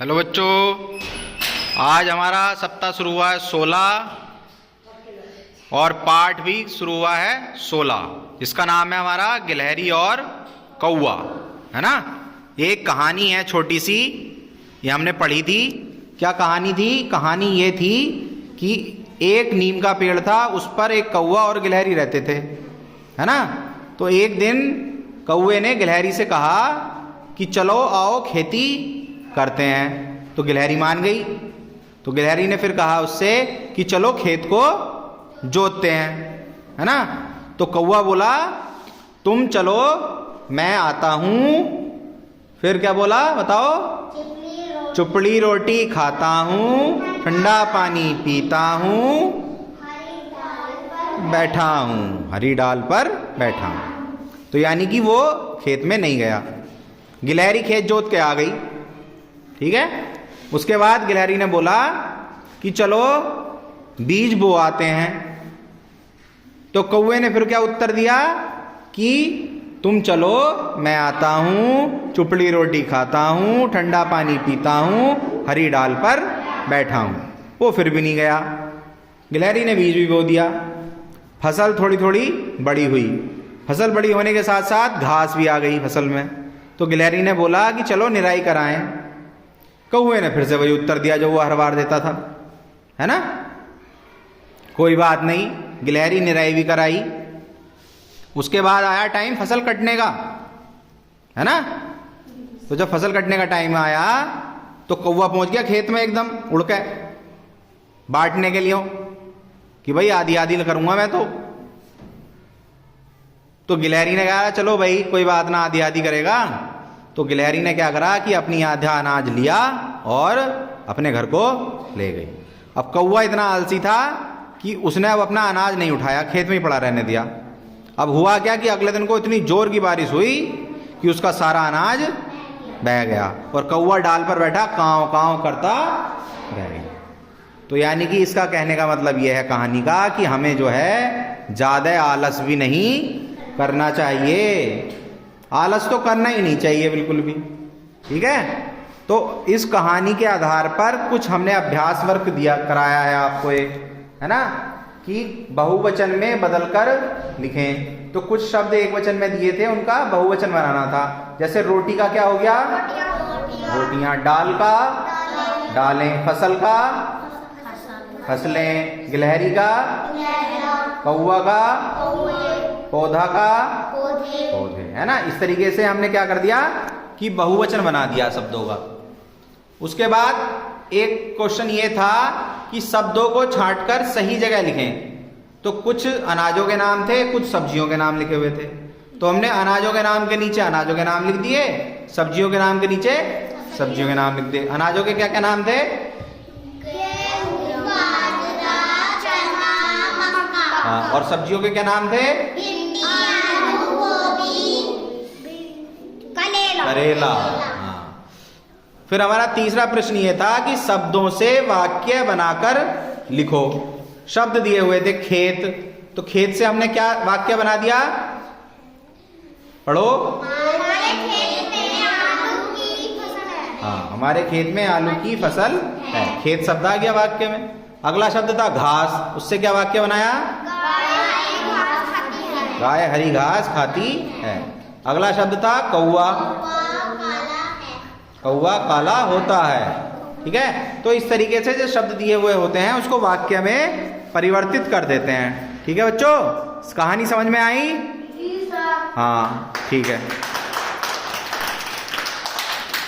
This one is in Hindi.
हेलो बच्चों, आज हमारा सप्ताह शुरू हुआ है 16 और पाठ भी शुरू हुआ है 16। इसका नाम है हमारा गिलहरी और कौवा, है ना। एक कहानी है छोटी सी, ये हमने पढ़ी थी। क्या कहानी थी? कहानी ये थी कि एक नीम का पेड़ था, उस पर एक कौवा और गिलहरी रहते थे, है ना। तो एक दिन कौवे ने गिलहरी से कहा कि चलो आओ खेती करते हैं। तो गिलहरी मान गई। तो गिलहरी ने फिर कहा उससे कि चलो खेत को जोतते हैं, है ना। तो कौवा बोला तुम चलो मैं आता हूं। फिर क्या बोला बताओ? चुपड़ी रोटी खाता हूं, ठंडा पानी पीता हूं, बैठा हूं, हरी डाल पर बैठा हूं। तो यानी कि वो खेत में नहीं गया। गिलहरी खेत जोत के आ गई, ठीक है। उसके बाद गिलहरी ने बोला कि चलो बीज बो आते हैं। तो कौवे ने फिर क्या उत्तर दिया कि तुम चलो मैं आता हूं, चुपड़ी रोटी खाता हूं, ठंडा पानी पीता हूं, हरी डाल पर बैठा हूं। वो फिर भी नहीं गया। गिलहरी ने बीज भी बो दिया। फसल थोड़ी थोड़ी बड़ी हुई। फसल बड़ी होने के साथ साथ घास भी आ गई फसल में। तो गिलहरी ने बोला कि चलो निराई कराएं। कौवे ने फिर से वही उत्तर दिया जो वो हर बार देता था, है ना। कोई बात नहीं, गिलहरी निराई भी कराई। उसके बाद आया टाइम फसल कटने का, है ना। तो जब फसल कटने का टाइम आया तो कौवा पहुंच गया खेत में एकदम उड़ के बांटने के लिए कि भाई आधी आधी करूंगा मैं तो गिलहरी ने कहा चलो भाई कोई बात ना, आधी आधी करेगा। तो गिलहरी ने क्या करा कि अपनी आधा अनाज लिया और अपने घर को ले गई। अब कौवा इतना आलसी था कि उसने अब अपना अनाज नहीं उठाया, खेत में ही पड़ा रहने दिया। अब हुआ क्या कि अगले दिन को इतनी जोर की बारिश हुई कि उसका सारा अनाज बह गया और कौवा डाल पर बैठा कांव कांव करता रह गया। तो यानी कि इसका कहने का मतलब यह है कहानी का कि हमें जो है ज्यादा आलस भी नहीं करना चाहिए। आलस तो करना ही नहीं चाहिए बिल्कुल भी, ठीक है। तो इस कहानी के आधार पर कुछ हमने अभ्यास वर्क कराया है आपको, एक है ना, कि बहुवचन में बदलकर लिखें। तो कुछ शब्द एक वचन में दिए थे, उनका बहुवचन बनाना था। जैसे रोटी का क्या हो गया? रोटियां। डाल का डालें, फसल का फसलें, गिलहरी का कौवा का, पौधा का पौधे, है ना। इस तरीके से हमने क्या कर दिया कि बहुवचन बना दिया शब्दों का। उसके बाद एक क्वेश्चन ये था कि शब्दों को छांटकर सही जगह लिखें। तो कुछ अनाजों के नाम थे, कुछ सब्जियों के नाम लिखे हुए थे। तो हमने अनाजों के नाम के नीचे अनाजों के नाम लिख दिए, सब्जियों के नाम के नीचे सब्जियों के नाम लिख दिए। अनाजों के क्या क्या नाम थे? हाँ, और सब्जियों के क्या नाम थे? करेला। हाँ। फिर हमारा तीसरा प्रश्न ये था कि शब्दों से वाक्य बनाकर लिखो। शब्द दिए हुए थे खेत, तो खेत से हमने क्या वाक्य बना दिया? पढ़ो। हाँ, हमारे खेत में आलू की फसल है। खेत शब्द आ गया वाक्य में। अगला शब्द था घास, उससे क्या वाक्य बनाया? गाय हरी घास खाती है। अगला शब्द था कौवा, कौवा काला होता है, ठीक है। तो इस तरीके से जो शब्द दिए हुए होते हैं उसको वाक्य में परिवर्तित कर देते हैं, ठीक है बच्चों। कहानी समझ में आई? हाँ, ठीक है।